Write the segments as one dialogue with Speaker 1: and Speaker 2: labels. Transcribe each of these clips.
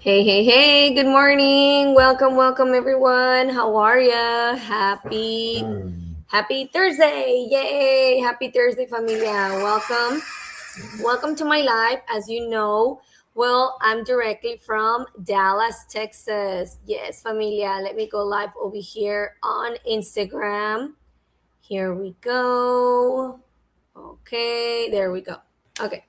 Speaker 1: Hey, good morning. Welcome everyone. How are ya? Happy Thursday. Yay. Happy Thursday, familia. Welcome to my live. As you know, well, I'm directly from Dallas, Texas. Yes, familia. Let me go live over here on Instagram. Here we go. Okay, there we go. Okay.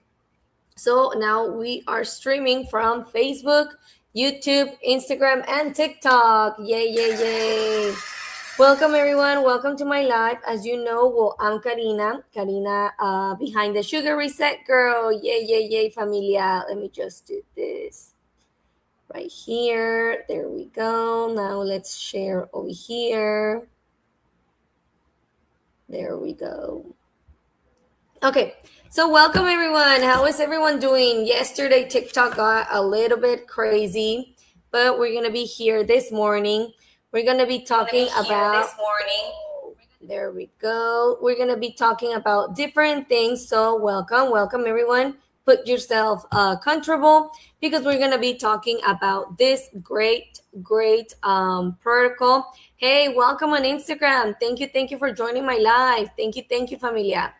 Speaker 1: So now we are streaming from Facebook, YouTube, Instagram, and TikTok. Yay. Welcome, everyone. Welcome to my live. As you know, well, I'm Karina. Karina, behind the Sugar Reset Girl. Yay, familia. Let me just do this right here. There we go. Now let's share over here. There we go. Okay, so welcome everyone. How is everyone doing? Yesterday, TikTok got a little bit crazy, but we're gonna be here this morning. We're gonna be talking about. There we go. We're gonna be talking about different things. So welcome everyone. Put yourself comfortable because we're gonna be talking about this great protocol. Hey, welcome on Instagram. Thank you for joining my live. Thank you, familia.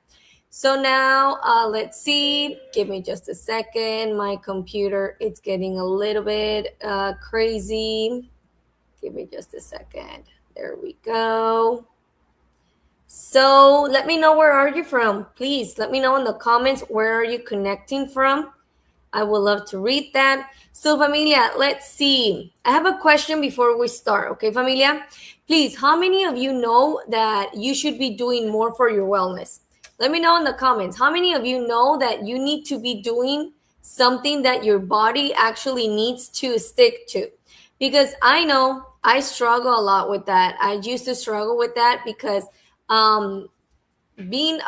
Speaker 1: So now let's see. Give me just a second. My computer, it's getting a little bit crazy. Give me just a second. There we go. So let me know, where are you from? Please let me know in the comments, where are you connecting from? I would love to read that. So familia, let's see. I have a question before we start. Okay, familia? Please, how many of you know that you should be doing more for your wellness? Let me know in the comments. How many of you know that you need to be doing something that your body actually needs to stick to? Because I know I struggle a lot with that. I used to struggle with that because being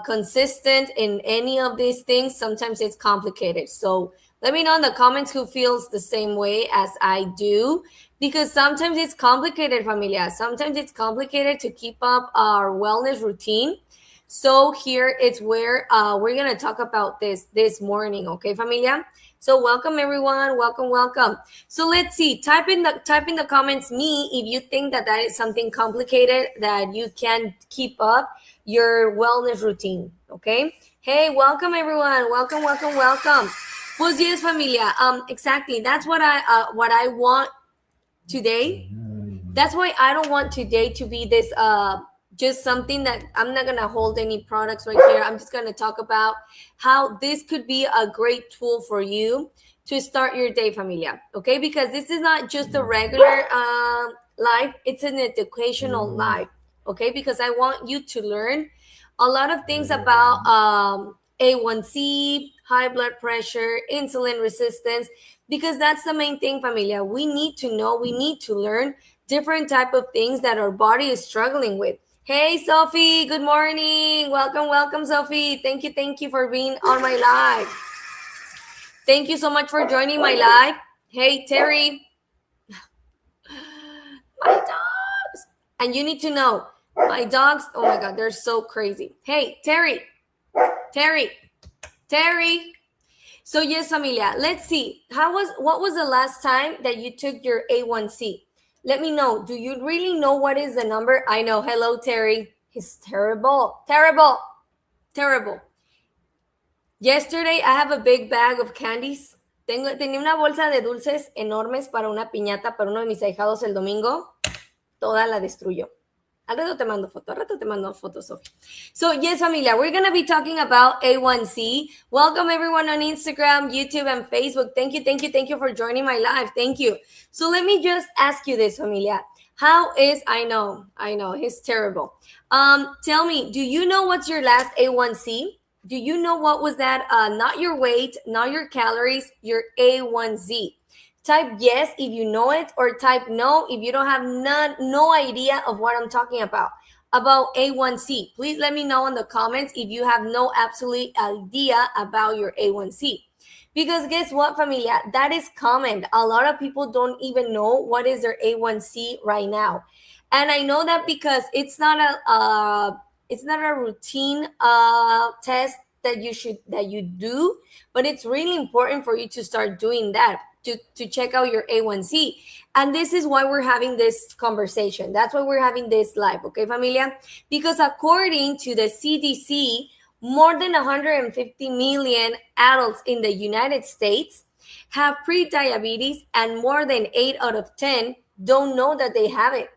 Speaker 1: consistent in any of these things, sometimes it's complicated. So let me know in the comments who feels the same way as I do, because sometimes it's complicated, familia. Sometimes it's complicated to keep up our wellness routine. So here it's where we're gonna talk about this morning. Okay, familia? So welcome everyone. Welcome. So let's see. Type in the comments me if you think that is something complicated that you can keep up your wellness routine. Okay. Hey, welcome everyone. Welcome. Pues yes, familia. Exactly. That's what I want today. That's why I don't want today to be this just something that I'm not gonna hold any products right here. I'm just gonna talk about how this could be a great tool for you to start your day, familia. Okay, because this is not just a regular life; it's an educational life. Okay, because I want you to learn a lot of things about A1C, high blood pressure, insulin resistance, because that's the main thing, familia. We need to know, we need to learn different type of things that our body is struggling with. Hey, Sophie, good morning. Welcome, Sophie. Thank you for being on my live. Thank you so much for joining my live. Hey, Terry. My dogs. And you need to know, my dogs, oh my God, they're so crazy. Hey, Terry. So yes, familia, let's see. What was the last time that you took your A1C? Let me know. Do you really know what is the number? I know. Hello, Terry. He's terrible. Yesterday, I have a big bag of candies. Tenía una bolsa de dulces enormes para una piñata para uno de mis ahijados el domingo. Toda la destruyó. Al rato te mando foto, Sophie. So yes, familia, we're going to be talking about A1C. Welcome everyone on Instagram, YouTube, and Facebook. Thank you for joining my live. Thank you. So let me just ask you this, familia. I know, he's terrible. Tell me, do you know what's your last A1C? Do you know what was that? Not your weight, not your calories, your A1C. Type yes if you know it, or type no if you don't have no idea of what I'm talking about A1C. Please let me know in the comments if you have no absolute idea about your A1C. Because guess what, familia? That is common. A lot of people don't even know what is their A1C right now. And I know that because it's not a routine test that you do, but it's really important for you to start doing that, to check out your A1C. And this is why we're having this conversation. That's why we're having this live, okay, familia? Because according to the CDC, more than 150 million adults in the United States have pre-diabetes, and more than 8 out of 10 don't know that they have it.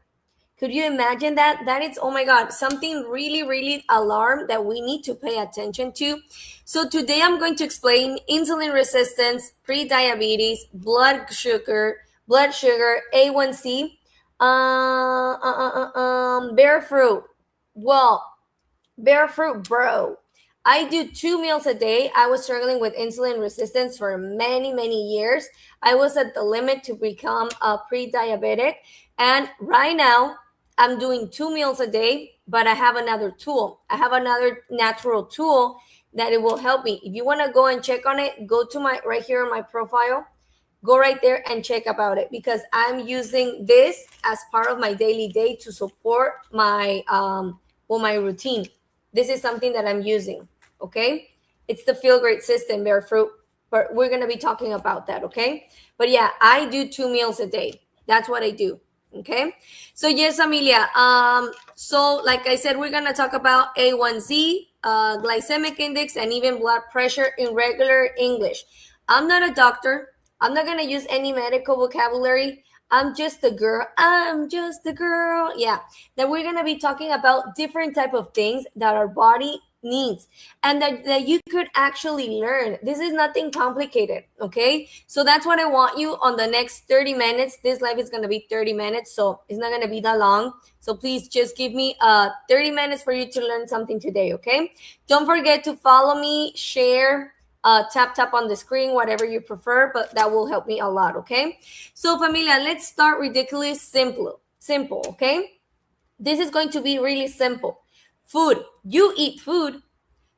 Speaker 1: Could you imagine that? That is, oh my God, something really, really alarm that we need to pay attention to. So today I'm going to explain insulin resistance, pre-diabetes, blood sugar, A1C, bear fruit. Well, bear fruit, bro. I do 2 meals a day. I was struggling with insulin resistance for many, many years. I was at the limit to become a pre-diabetic. And right now, I'm doing 2 meals a day, but I have another tool. I have another natural tool that it will help me. If you want to go and check on it, go to my right here on my profile. Go right there and check about it, because I'm using this as part of my daily day to support my my routine. This is something that I'm using, okay? It's the Feel Great system, bear fruit, but we're going to be talking about that, okay? But yeah, I do 2 meals a day. That's what I do, okay? So yes, Amelia, so like I said, we're going to talk about A1C, glycemic index, and even blood pressure in regular English. I'm not a doctor. I'm not going to use any medical vocabulary. I'm just a girl. I'm just a girl. Yeah. That we're going to be talking about different type of things that our body needs, and that you could actually learn. This is nothing complicated. Okay. So that's what I want you on the next 30 minutes. This live is going to be 30 minutes. So it's not going to be that long. So please just give me 30 minutes for you to learn something today. Okay. Don't forget to follow me, share, tap on the screen, whatever you prefer, but that will help me a lot, okay? So familia, let's start ridiculous simple, okay? This is going to be really simple. Food. You eat food.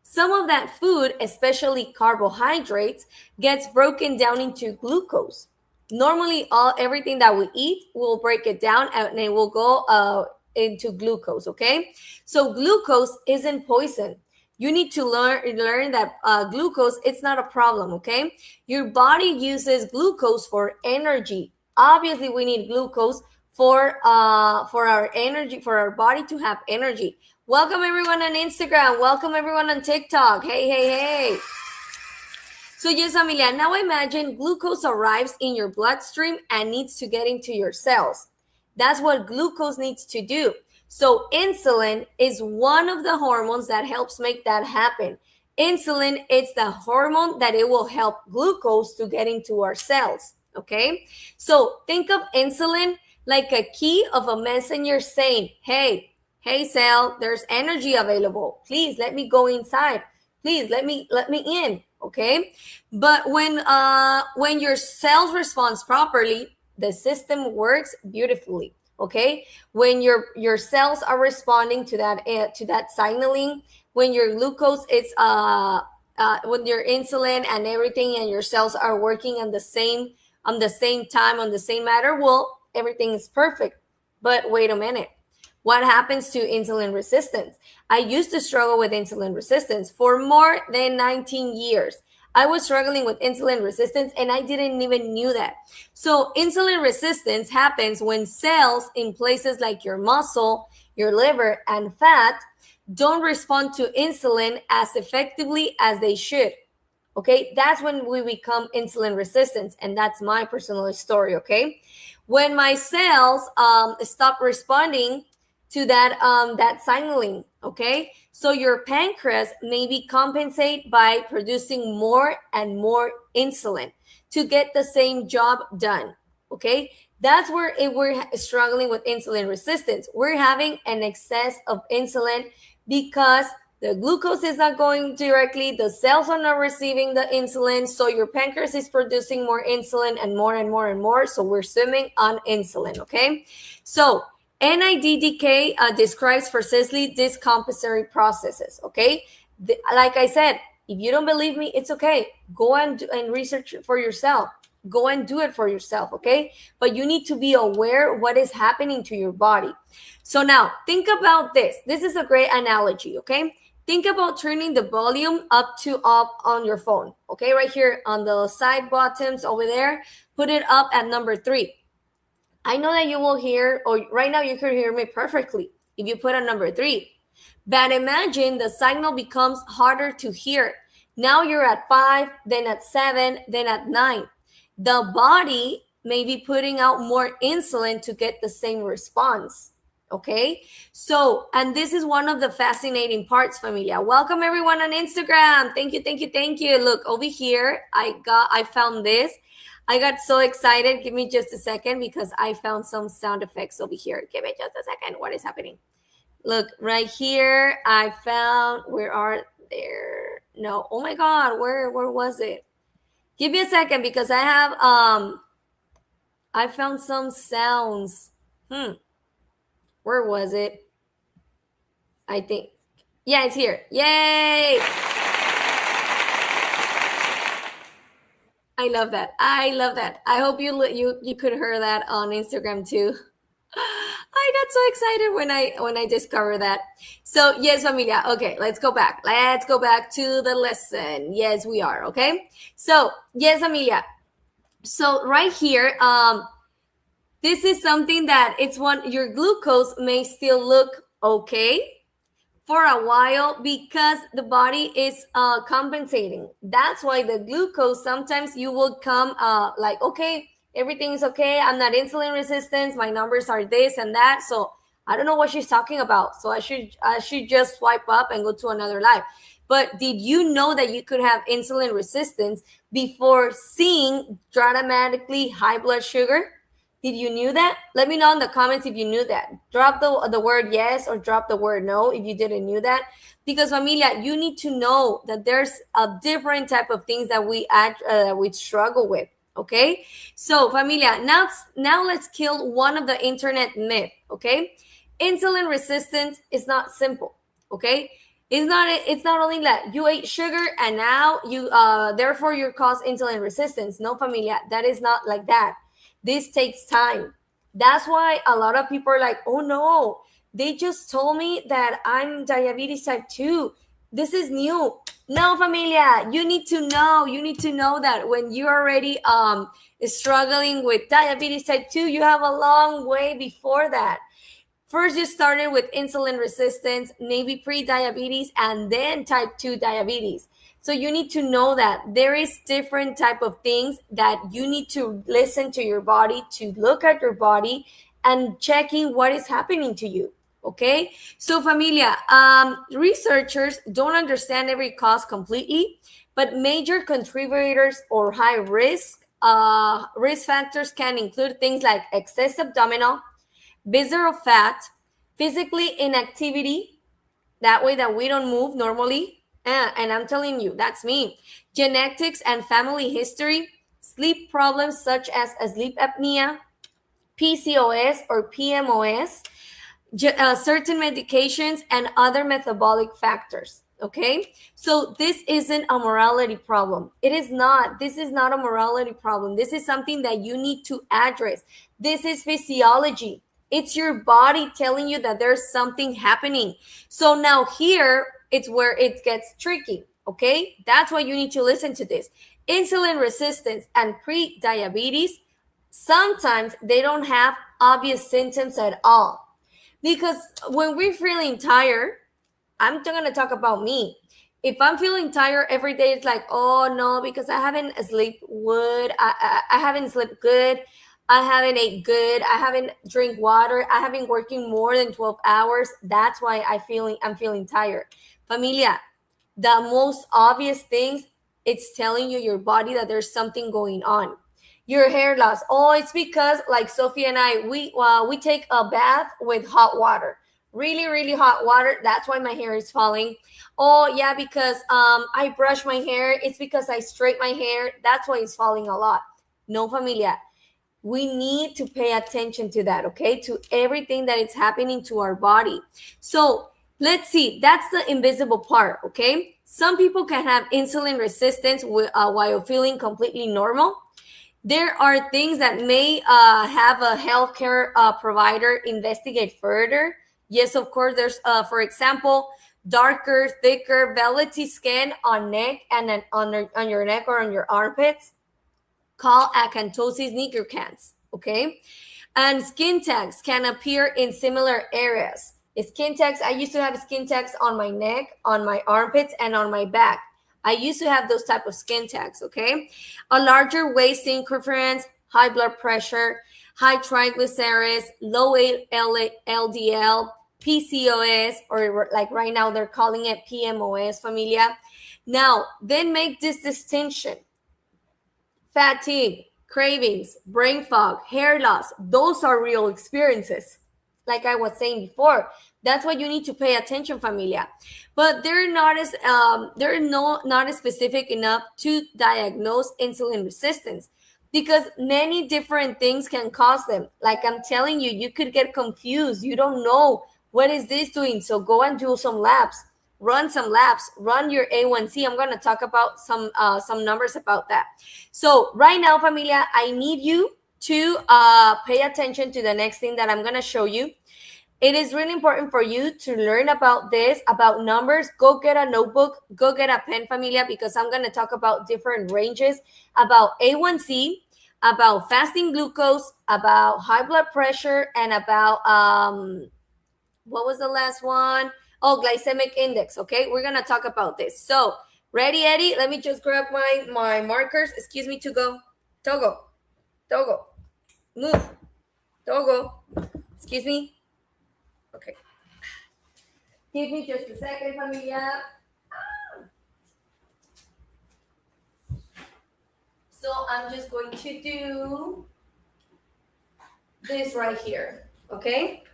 Speaker 1: Some of that food, especially carbohydrates, gets broken down into glucose. Normally, everything that we eat, we'll break it down and it will go into glucose, okay? So glucose isn't poison. You need to learn that glucose, it's not a problem, okay? Your body uses glucose for energy. Obviously, we need glucose for our energy, for our body to have energy. Welcome everyone on Instagram. Welcome everyone on TikTok. Hey. So yes, Amelia, now imagine glucose arrives in your bloodstream and needs to get into your cells. That's what glucose needs to do. So insulin is one of the hormones that helps make that happen. Insulin is the hormone that it will help glucose to get into our cells, okay? So think of insulin like a key of a messenger saying, hey cell, there's energy available. Please let me go inside. Please let me in, okay? But when your cells respond properly, the system works beautifully. Okay, when your cells are responding to that signaling, when your glucose is when your insulin and everything and your cells are working on the same time, on the same matter, well, everything is perfect. But wait a minute, what happens to insulin resistance? I used to struggle with insulin resistance for more than 19 years. I was struggling with insulin resistance and I didn't even knew that. So insulin resistance happens when cells in places like your muscle, your liver, and fat don't respond to insulin as effectively as they should. Okay, that's when we become insulin resistant, and that's my personal story. Okay, when my cells stop responding to that signaling. Okay, so your pancreas maybe compensate by producing more and more insulin to get the same job done. Okay, that's where we're struggling with insulin resistance. We're having an excess of insulin because the glucose is not going directly, the cells are not receiving the insulin, so your pancreas is producing more insulin and more and more and more. So we're swimming on insulin. Okay, so NIDDK describes precisely these compensatory processes, okay? Like I said, if you don't believe me, it's okay. Go and research it for yourself. Go and do it for yourself, okay? But you need to be aware what is happening to your body. So now, think about this. This is a great analogy, okay? think about turning the volume up to up on your phone. Okay, right here on the side buttons over there, put it up at number 3. I know that you will hear, or right now you can hear me perfectly if you put on number 3. But imagine the signal becomes harder to hear. Now you're at 5, then at 7, then at 9. The body may be putting out more insulin to get the same response. Okay, so, and this is one of the fascinating parts, familia. Welcome everyone on Instagram. Thank you, thank you, thank you. Look over here, I found this. I got so excited. Give me just a second because I found some sound effects over here. Give me just a second. What is happening? Look right here. I found, where are there? No, oh my God, where was it? Give me a second because I have I found some sounds. Where was it? I think, yeah, it's here. Yay! I love that. I love that. I hope you could hear that on Instagram too. I got so excited when I discovered that. So yes, familia. Okay, let's go back. Let's go back to the lesson. Yes, we are. Okay. So yes, familia. So right here, this is something that it's one, your glucose may still look okay for a while because the body is compensating. That's why the glucose, sometimes you will come like, okay, everything's okay. I'm not insulin resistant. My numbers are this and that. So I don't know what she's talking about. So I should just swipe up and go to another life. But did you know that you could have insulin resistance before seeing dramatically high blood sugar? Did you knew that? Let me know in the comments if you knew that. Drop the word yes or drop the word no if you didn't knew that. Because familia, you need to know that there's a different type of things that we struggle with. Okay, so familia, now let's kill one of the internet myth. Okay, insulin resistance is not simple. Okay, it's not only that you ate sugar and now you therefore you cause insulin resistance. No, familia, that is not like that. This takes time. That's why a lot of people are like, oh no, they just told me that I'm diabetes type 2. This is new. No, familia, you need to know that when you're already struggling with diabetes type 2, you have a long way before that. First, you started with insulin resistance, maybe pre-diabetes, and then type 2 diabetes. So you need to know that there is different type of things that you need to listen to your body, to look at your body and checking what is happening to you. Okay, so familia, researchers don't understand every cause completely, but major contributors or high risk factors can include things like excess abdominal, visceral fat, physically inactivity, that way that we don't move normally. And I'm telling you, that's me. Genetics and family history, sleep problems such as sleep apnea, PCOS or PMOS, certain medications, and other metabolic factors. Okay, so this isn't a morality problem. It is not. This is not a morality problem. This is something that you need to address. This is physiology. It's your body telling you that there's something happening. So now here, it's where it gets tricky. Okay, that's why you need to listen to this. Insulin resistance and pre-diabetes, sometimes they don't have obvious symptoms at all. Because when we're feeling tired, I'm going to talk about me. If I'm feeling tired every day, it's like, oh no, because I haven't slept good. I haven't slept good. I haven't ate good. I haven't drink water. I haven't working more than 12 hours. That's why I'm feeling tired. Familia, the most obvious things, it's telling you your body that there's something going on. Your hair loss. Oh, it's because like Sophie and I, we take a bath with hot water, really, really hot water. That's why my hair is falling. Oh yeah, because I brush my hair. It's because I straighten my hair. That's why it's falling a lot. No, familia. We need to pay attention to that, okay? To everything that is happening to our body. So let's see. That's the invisible part, okay? Some people can have insulin resistance while feeling completely normal. There are things that may have a healthcare provider investigate further. Yes, of course, there's, for example, darker, thicker, velvety skin on neck and then on your neck or on your armpits, called acanthosis nigricans, okay? And skin tags can appear in similar areas. Skin tags, I used to have skin tags on my neck, on my armpits, and on my back. I used to have those type of skin tags, okay? A larger waist circumference, high blood pressure, high triglycerides, low LDL, PCOS, or like right now they're calling it PMOS, familia. Now, then make this distinction. Fatigue, cravings, brain fog, hair loss, those are real experiences. Like I was saying before, that's why you need to pay attention, familia. But not as specific enough to diagnose insulin resistance because many different things can cause them. Like I'm telling you, you could get confused. You don't know what is this doing. So go and do some labs. Run some labs, run your A1C. I'm going to talk about some numbers about that. So right now, familia, I need you to pay attention to the next thing that I'm going to show you. It is really important for you to learn about this, about numbers. Go get a notebook, go get a pen, familia, because I'm going to talk about different ranges, about A1C, about fasting glucose, about high blood pressure, and about, what was the last one? Oh, glycemic index, okay? We're going to talk about this. So, ready, Eddie? Let me just grab my markers. Excuse me, Togo. Move. Togo. Excuse me. Okay. Give me just a second, familia. So, I'm just going to do this right here, okay?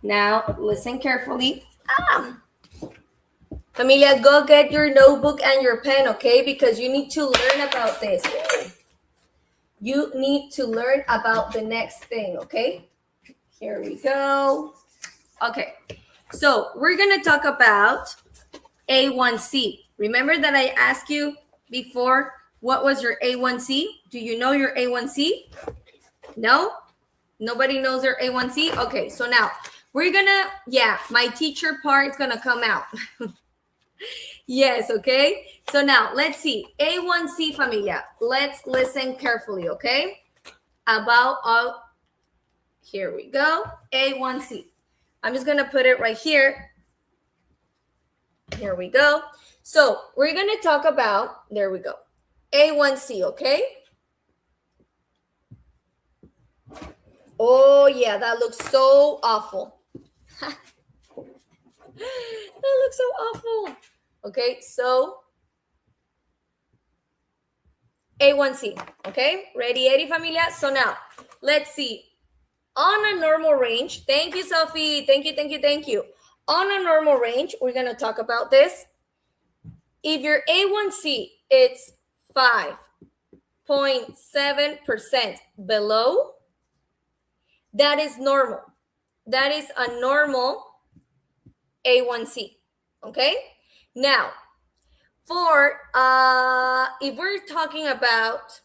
Speaker 1: Now, listen carefully. Familia, go get your notebook and your pen, okay? Because you need to learn about this. You need to learn about the next thing, okay? Here we go. Okay, so we're going to talk about A1C. Remember that I asked you before, what was your A1C? Do you know your A1C? No? Nobody knows their A1C? Okay, so now we're gonna, my teacher part is gonna come out. Yes, okay? So now let's see. A1C, familia. Let's listen carefully, okay? Here we go. A1C. I'm just gonna put it right here. Here we go. So we're gonna talk about, there we go. A1C, okay? Oh, yeah, that looks so awful. That looks so awful. Okay, so A1C. Okay, ready, familia? So now, let's see. On a normal range, thank you, Sophie. Thank you. On a normal range, we're going to talk about this. If your A1C is 5.7% below, that is normal. That is a normal A1C, okay? Now, for, if we're talking about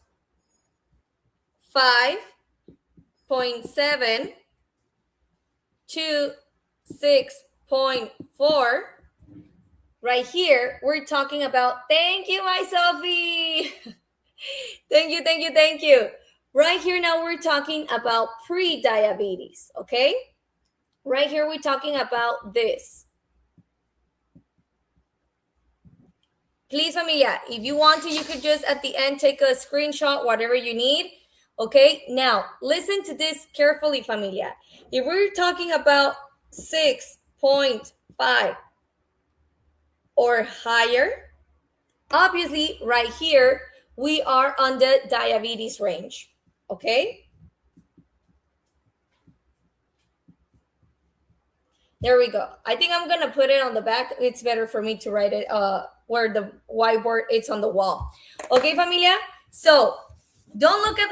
Speaker 1: 5.7 to 6.4, right here, we're talking about, thank you, my Sophie. Thank you. Right here now, we're talking about pre-diabetes, okay? Right here, we're talking about this. Please, familia, if you want to, you could just at the end take a screenshot, whatever you need. Okay, now listen to this carefully, familia. If we're talking about 6.5 or higher, obviously right here, we are on the diabetes range. Okay? There we go. I think I'm going to put it on the back. It's better for me to write it where the whiteboard is on the wall. Okay, familia? So don't look at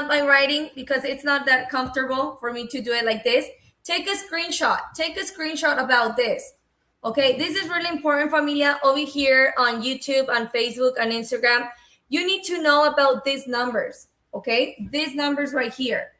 Speaker 1: my writing because it's not that comfortable for me to do it like this. Take a screenshot. Take a screenshot about this. Okay, this is really important, familia. Over here on YouTube, on Facebook, on Instagram, you need to know about these numbers. Okay, these numbers right here.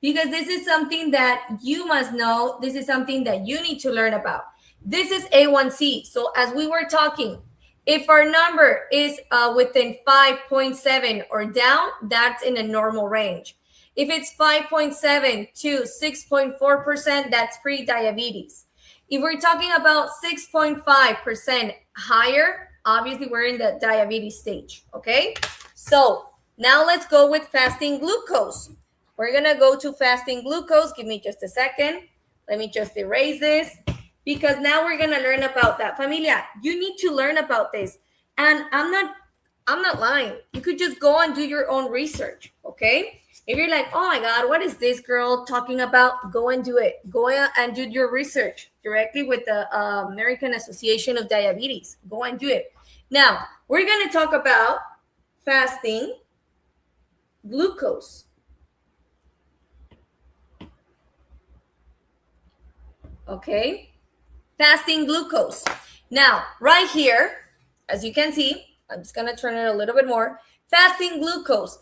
Speaker 1: Because this is something that you must know. This is something that you need to learn about. This is A1C. So as we were talking, if our number is within 5.7 or down, that's in a normal range. If it's 5.7 to 6.4%, that's pre-diabetes. If we're talking about 6.5% higher, obviously we're in the diabetes stage, okay? So now let's go with fasting glucose. We're gonna go to fasting glucose. Give me just a second. Let me just erase this because now we're gonna learn about that. Familia, you need to learn about this. And I'm not lying. You could just go and do your own research, okay? If you're like, oh my God, what is this girl talking about? Go and do it. Go and do your research directly with the American Association of Diabetes. Go and do it. Now, we're going to talk about fasting glucose. Okay? Fasting glucose. Now, right here, as you can see, I'm just going to turn it a little bit more. Fasting glucose.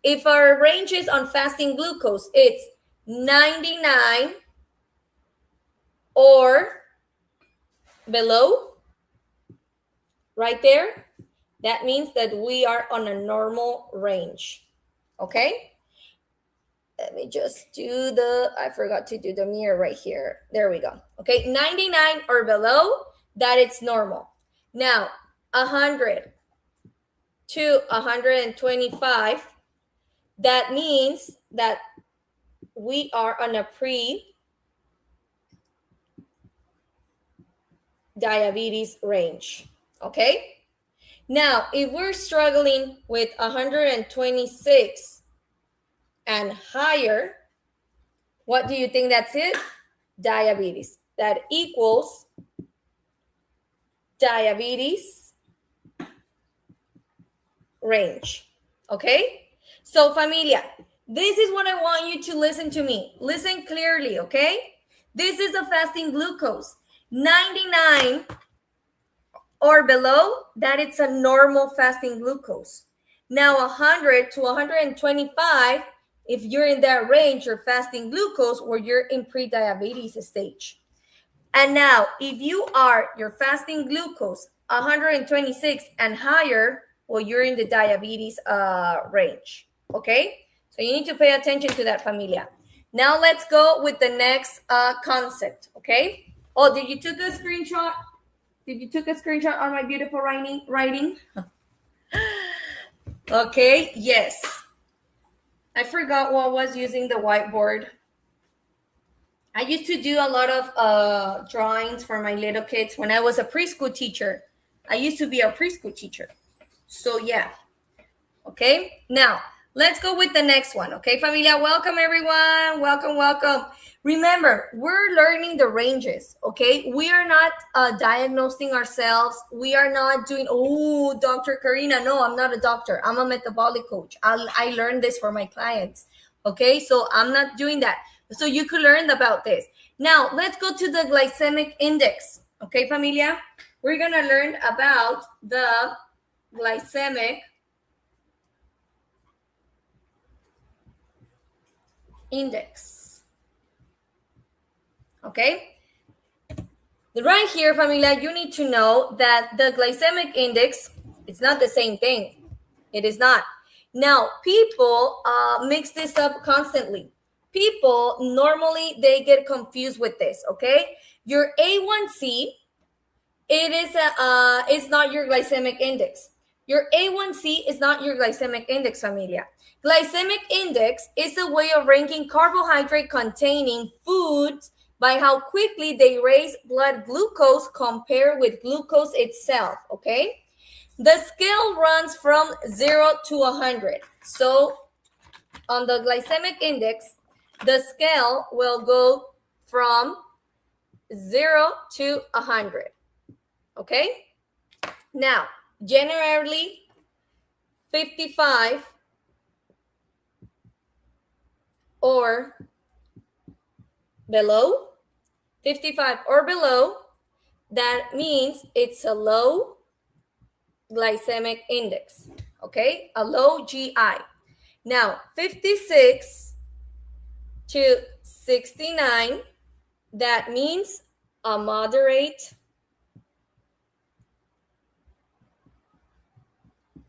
Speaker 1: If our range is on fasting glucose, it's 99 or below, right there. That means that we are on a normal range. Okay? Let me just do I forgot to do the mirror right here. There we go. Okay, 99 or below, that it's normal. Now, 100 to 125, that means that we are on a pre-diabetes range, okay? Now, if we're struggling with 126 and higher, what do you think that's it? Diabetes. That equals diabetes range, okay? So familia, this is what I want you to listen to me. Listen clearly, okay? This is a fasting glucose. 99 or below, that it's a normal fasting glucose. Now 100 to 125, if you're in that range, you're fasting glucose or you're in pre-diabetes stage. And now if you're fasting glucose 126 and higher, well, you're in the diabetes range, okay? So you need to pay attention to that, familia. Now let's go with the next concept, okay? Oh, did you took a screenshot? Did you took a screenshot on my beautiful writing? Okay, yes. I forgot what was using the whiteboard. I used to do a lot of drawings for my little kids when I was a preschool teacher. I used to be a preschool teacher. So yeah. Okay, now let's go with the next one. Okay, familia, welcome everyone. Welcome. Remember, we're learning the ranges, okay? We are not diagnosing ourselves. We are not doing, oh, Dr. Karina. No, I'm not a doctor. I'm a metabolic coach. I learned this for my clients, okay? So I'm not doing that. So you could learn about this. Now, let's go to the glycemic index, okay, familia? We're going to learn about the glycemic index. Okay, right here, familia, you need to know that the glycemic index, it's not the same thing. It is not. Now, people mix this up constantly. People normally they get confused with this. Okay, your A1C, it's not your glycemic index. Your A1C is not your glycemic index, familia. Glycemic index is a way of ranking carbohydrate containing foods by how quickly they raise blood glucose compared with glucose itself, okay? The scale runs from 0 to 100. So on the glycemic index, the scale will go from 0 to 100, okay? Now, generally 55 or below, 55 or below, that means it's a low glycemic index, okay? A low GI. Now, 56 to 69, that means a moderate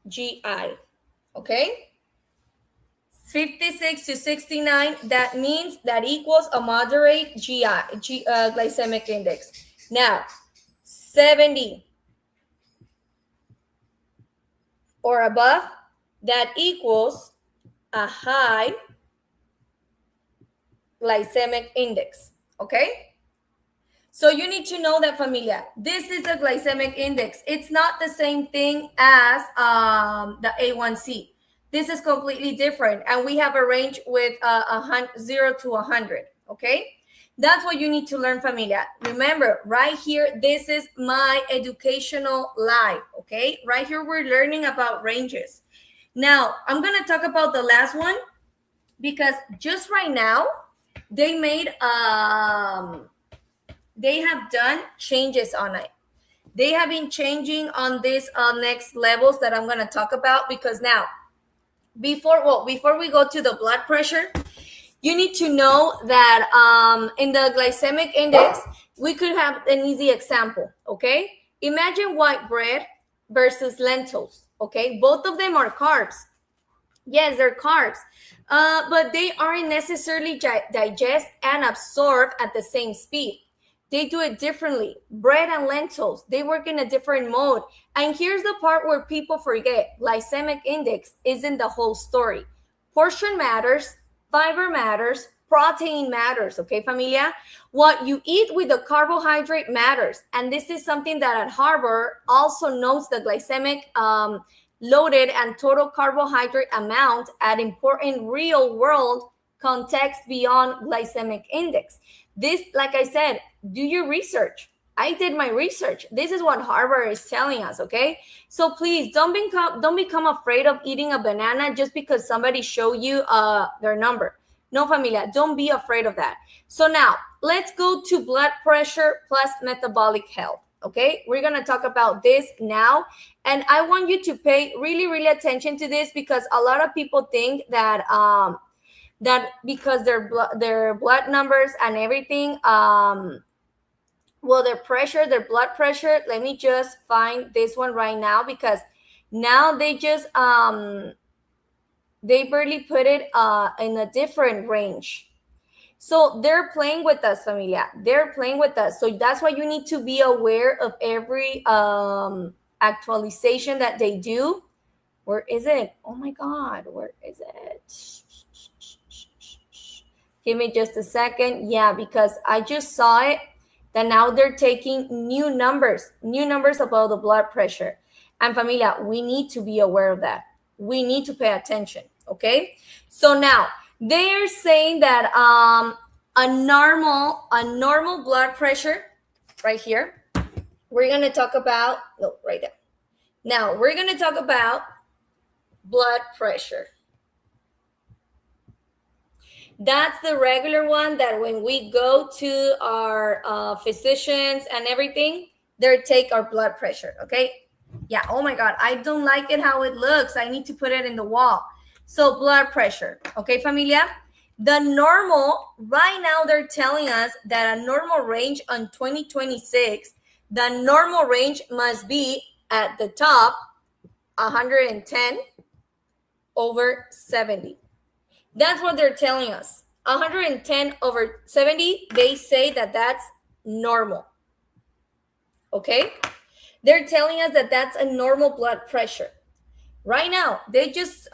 Speaker 1: GI. Okay? 56 to 69, that means that equals a moderate glycemic index. Now, 70 or above, that equals a high glycemic index. Okay? So you need to know that, familia. This is the glycemic index. It's not the same thing as the A1C. This is completely different. And we have a range with 0 to 100. Okay? That's what you need to learn, familia. Remember, right here, this is my educational life. Okay? Right here, we're learning about ranges. Now, I'm going to talk about the last one because just right now, they made they have done changes on it. They have been changing on these next levels that I'm going to talk about, because now before we go to the blood pressure, you need to know that in the glycemic index, we could have an easy example. Okay, imagine white bread versus lentils. Okay, both of them are carbs. Yes, they're carbs, but they aren't necessarily digest and absorb at the same speed. They do it differently. Bread and lentils, they work in a different mode. And here's the part where people forget: glycemic index isn't the whole story. Portion matters, fiber matters, protein matters. Okay, familia? What you eat with the carbohydrate matters. And this is something that at Harvard also notes the glycemic loaded and total carbohydrate amount at important real world context beyond glycemic index. This, like I said, do your research. I did my research. This is what Harvard is telling us. Okay, so please don't become afraid of eating a banana just because somebody showed you their number. No, familia, don't be afraid of that. So now let's go to blood pressure plus metabolic health. Okay, we're gonna talk about this now, and I want you to pay really, really attention to this, because a lot of people think that that because their blood numbers and everything, well, their blood pressure. Let me just find this one right now, because now they just they barely put it in a different range. So they're playing with us, familia. They're playing with us. So that's why you need to be aware of every actualization that they do. Where is it? Oh my God, where is it? Give me just a second. Yeah, because I just saw it that now they're taking new numbers about the blood pressure. And familia, we need to be aware of that. We need to pay attention. Okay. So now they are saying that a normal blood pressure, right here, we're going to talk about, no, right there. Now we're going to talk about blood pressure. That's the regular one that when we go to our physicians and everything, they take our blood pressure. Okay. Yeah. Oh my God. I don't like it how it looks. I need to put it in the wall. So blood pressure. Okay, familia? The normal, right now they're telling us that a normal range on 2026, the normal range must be at the top 110 over 70. That's what they're telling us. 110 over 70, they say that that's normal. Okay? They're telling us that that's a normal blood pressure. Right now, they just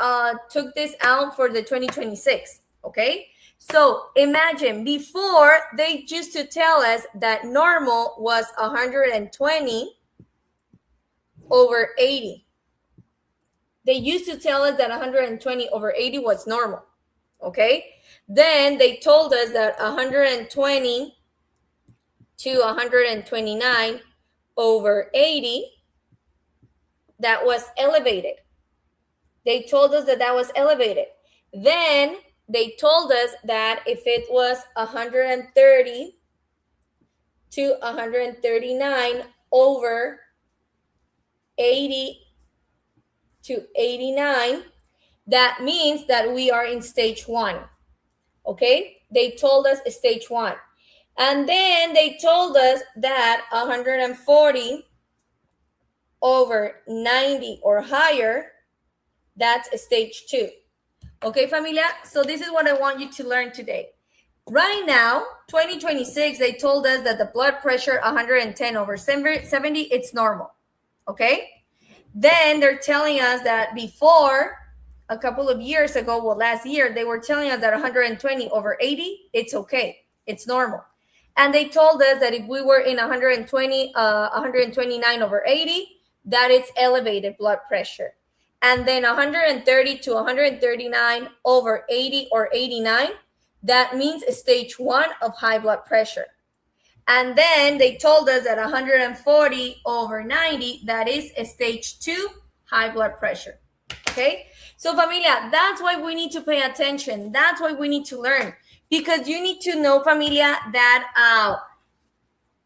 Speaker 1: took this out for the 2026. Okay? So imagine before they used to tell us that normal was 120 over 80. They used to tell us that 120 over 80 was normal. Okay, then they told us that 120 to 129 over 80, that was elevated. They told us that that was elevated. Then they told us that if it was 130 to 139 over 80 to 89, that means that we are in stage 1. Okay, they told us stage 1. And then they told us that 140 over 90 or higher, that's stage 2. Okay, familia? So this is what I want you to learn today. Right now, 2026, they told us that the blood pressure 110 over 70, it's normal. Okay? Then they're telling us that before, a couple of years ago, well, last year, they were telling us that 120 over 80, it's okay. It's normal. And they told us that if we were in 129 over 80, that it's elevated blood pressure. And then 130 to 139 over 80 or 89, that means stage 1 of high blood pressure. And then they told us that 140 over 90, that is a stage 2 high blood pressure. Okay? So familia, that's why we need to pay attention. That's why we need to learn. Because you need to know, familia, that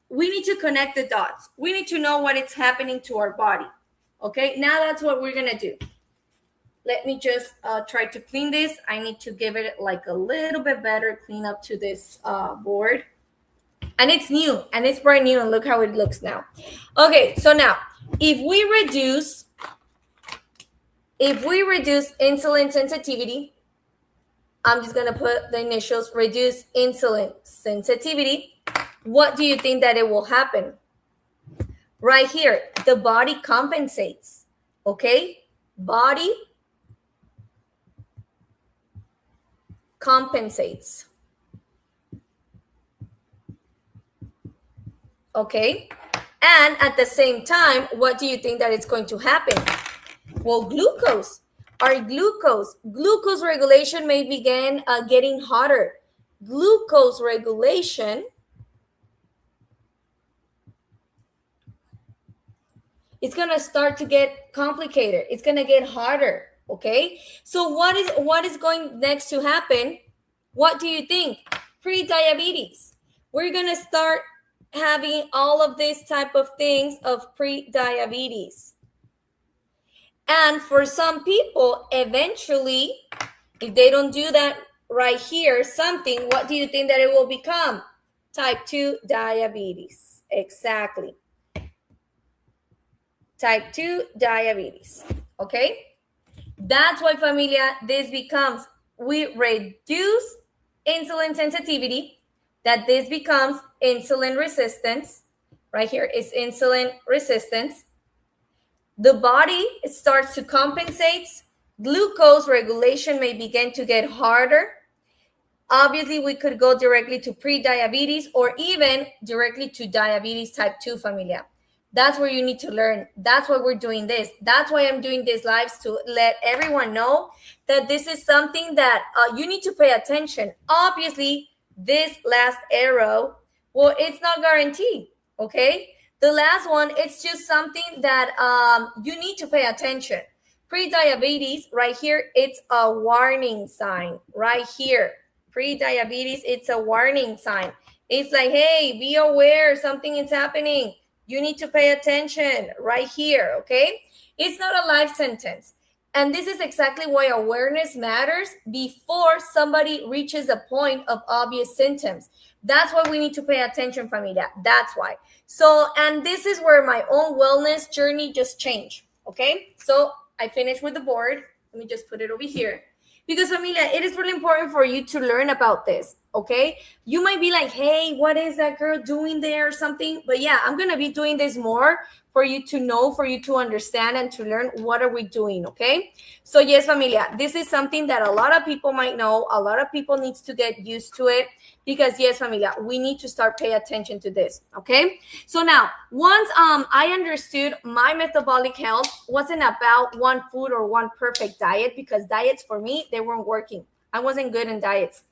Speaker 1: we need to connect the dots. We need to know what is happening to our body. Okay? Now that's what we're going to do. Let me just try to clean this. I need to give it like a little bit better clean up to this board. And it's new, and it's brand new, and look how it looks now. Okay, so now, if we reduce insulin sensitivity, I'm just gonna put the initials, reduce insulin sensitivity, what do you think that it will happen? Right here, the body compensates, okay? Body compensates. Okay, and at the same time, what do you think that it's going to happen? Well, glucose regulation may begin getting hotter. Glucose regulation it's going to start to get complicated. It's going to get harder. Okay, so what is going next to happen? What do you think? Pre-diabetes. We're going to start having all of these type of things of pre-diabetes. And for some people, eventually, if they don't do that right here, something, what do you think that it will become? Type 2 diabetes. Exactly. Type 2 diabetes. Okay? That's why, familia, this becomes, we reduce insulin sensitivity, that this becomes insulin resistance. Right here is insulin resistance. The body starts to compensate. Glucose regulation may begin to get harder. Obviously, we could go directly to pre-diabetes or even directly to diabetes type 2, familia. That's where you need to learn. That's why we're doing this. That's why I'm doing these lives, to let everyone know that this is something that you need to pay attention. Obviously, this last arrow, well, it's not guaranteed, okay? The last one, it's just something that you need to pay attention. Pre-diabetes, right here, it's a warning sign. Right here, pre-diabetes, it's a warning sign. It's like, hey, be aware, something is happening. You need to pay attention right here, okay? It's not a life sentence. And this is exactly why awareness matters before somebody reaches a point of obvious symptoms. That's why we need to pay attention, familia. That's why. So, and this is where my own wellness journey just changed, okay? So I finished with the board. Let me just put it over here. Because, familia, it is really important for you to learn about this, okay? You might be like, hey, what is that girl doing there or something? But yeah, I'm going to be doing this more for you to know, for you to understand and to learn what are we doing, okay? So yes, familia, this is something that a lot of people might know. A lot of people needs to get used to it because yes, familia, we need to start pay attention to this, okay? So now, once I understood my metabolic health wasn't about one food or one perfect diet, because diets for me, they weren't working. I wasn't good in diets.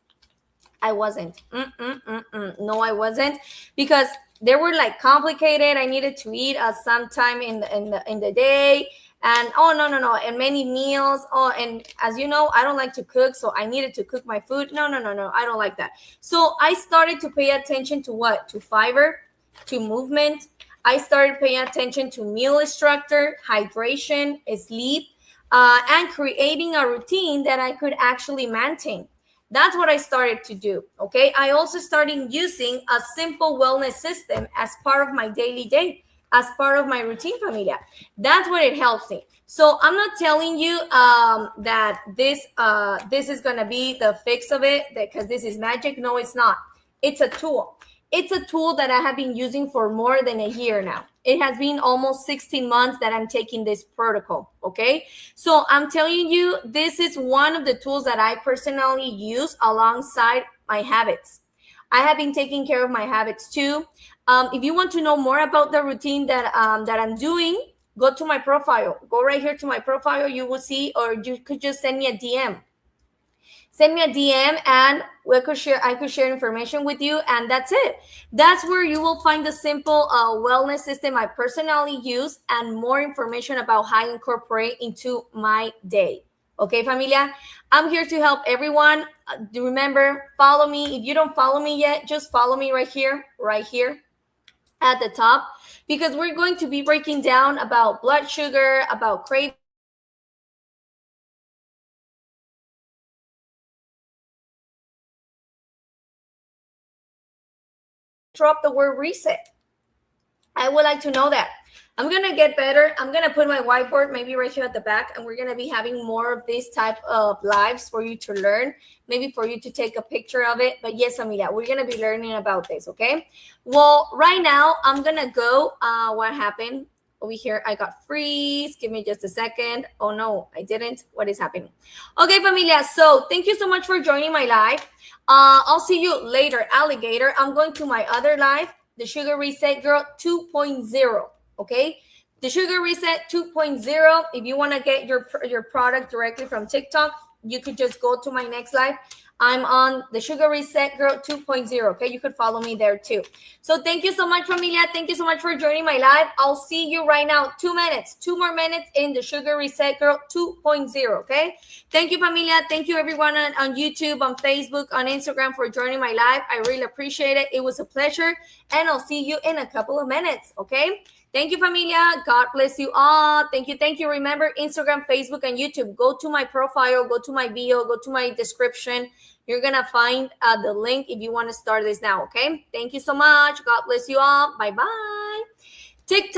Speaker 1: I wasn't. No, I wasn't, because they were like complicated. I needed to eat sometime in the day, and no, and many meals. Oh, and as you know, I don't like to cook, so I needed to cook my food. No, I don't like that. So I started to pay attention to what? To fiber, to movement. I started paying attention to meal structure, hydration, sleep, and creating a routine that I could actually maintain. That's what I started to do. Okay. I also started using a simple wellness system as part of my daily day, as part of my routine, familia. That's what it helps me. So I'm not telling you that this is gonna be the fix of it, because this is magic. No, it's not. It's a tool. It's a tool that I have been using for more than a year now. It has been almost 16 months that I'm taking this protocol. Okay. So I'm telling you, this is one of the tools that I personally use alongside my habits. I have been taking care of my habits too. If you want to know more about the routine that I'm doing, go to my profile. Go right here to my profile. You will see, or you could just send me a DM. Send me a DM and I could share information with you, and that's it. That's where you will find the simple wellness system I personally use, and more information about how I incorporate into my day. Okay, familia, I'm here to help everyone. Remember, follow me. If you don't follow me yet, just follow me right here at the top, because we're going to be breaking down about blood sugar, about cravings. Drop the word reset. I would like to know that. I'm gonna get better. I'm gonna put my whiteboard maybe right here at the back, and we're gonna be having more of these type of lives for you to learn, maybe for you to take a picture of it. But yes, Amelia, we're gonna be learning about this. Okay. Well, right now I'm gonna go. What happened over here? I got freeze. Give me just a second. Oh no, I didn't. What is happening? Okay, familia. So thank you so much for joining my live. I'll see you later, alligator. I'm going to my other live, the Sugar Reset Girl 2.0. Okay, the Sugar Reset 2.0. If you want to get your product directly from TikTok, you could just go to my next live. I'm on the Sugar Reset Girl 2.0. Okay, you could follow me there too. So thank you so much, familia. Thank you so much for joining my live. I'll see you right now. 2 minutes, 2 more minutes in the Sugar Reset Girl 2.0. Okay. Thank you, familia. Thank you, everyone on YouTube, on Facebook, on Instagram for joining my live. I really appreciate it. It was a pleasure, and I'll see you in a couple of minutes. Okay. Thank you, familia. God bless you all. Thank you. Thank you. Remember, Instagram, Facebook, and YouTube. Go to my profile, go to my bio, go to my description. You're going to find the link if you want to start this now. Okay. Thank you so much. God bless you all. Bye-bye. TikTok.